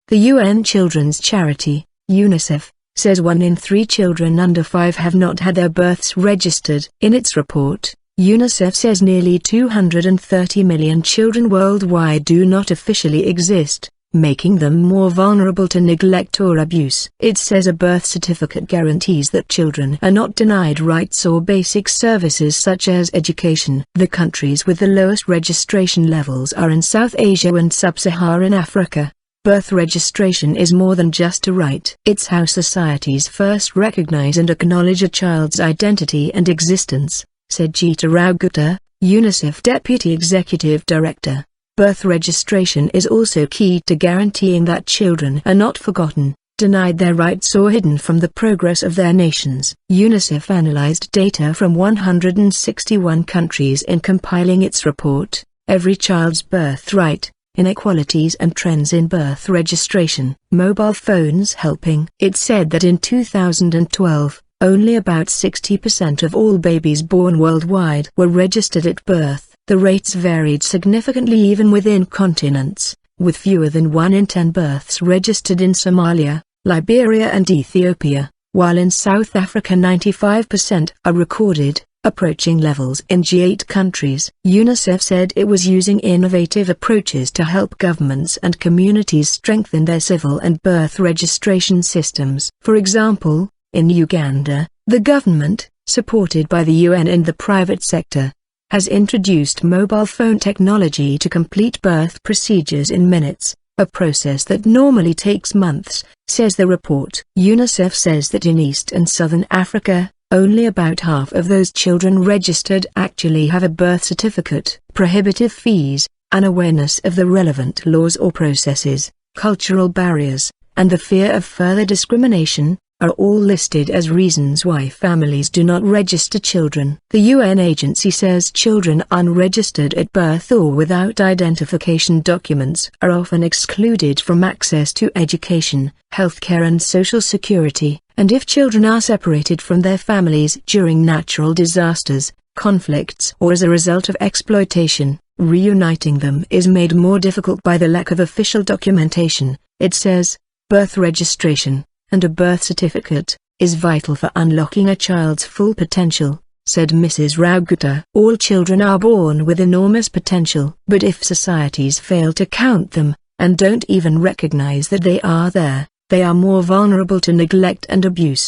The UN children's charity, Unicef, says 1 in 3 children under 5 have not had their births registered. In its report, UNICEF says nearly 230 million children worldwide do not officially exist, making them more vulnerable to neglect or abuse. It says a birth certificate guarantees that children are not denied rights or basic services such as education. The countries with the lowest registration levels are in South Asia and sub-Saharan Africa. Birth registration is more than just a right. It's how societies first recognize and acknowledge a child's identity and existence, said Geeta Rao Gupta, Unicef Deputy Executive Director. Birth registration is also key to guaranteeing that children are not forgotten, denied their rights or hidden from the progress of their nations. UNICEF analyzed data from 161 countries in compiling its report, Every Child's Birthright, Inequalities and Trends in Birth Registration. Mobile phones helping. It said that in 2012, only about 60% of all babies born worldwide were registered at birth. The rates varied significantly even within continents, with fewer than 1 in 10 births registered in Somalia, Liberia and Ethiopia, while in South Africa 95% are recorded, approaching levels in G8 countries. UNICEF said it was using innovative approaches to help governments and communities strengthen their civil and birth registration systems. For example, in Uganda, the government, supported by the UN and the private sector, has introduced mobile phone technology to complete birth procedures in minutes, a process that normally takes months, says the report. UNICEF says that in East and Southern Africa, only about half of those children registered actually have a birth certificate. Prohibitive fees, unawareness of the relevant laws or processes, cultural barriers, and the fear of further discrimination, are all listed as reasons why families do not register children. The UN agency says children unregistered at birth or without identification documents are often excluded from access to education, healthcare and social security, and if children are separated from their families during natural disasters, conflicts or as a result of exploitation, reuniting them is made more difficult by the lack of official documentation. It says, birth registration, and a birth certificate, is vital for unlocking a child's full potential, said Mrs. Rao Gupta. All children are born with enormous potential. But if societies fail to count them, and don't even recognize that they are there, they are more vulnerable to neglect and abuse.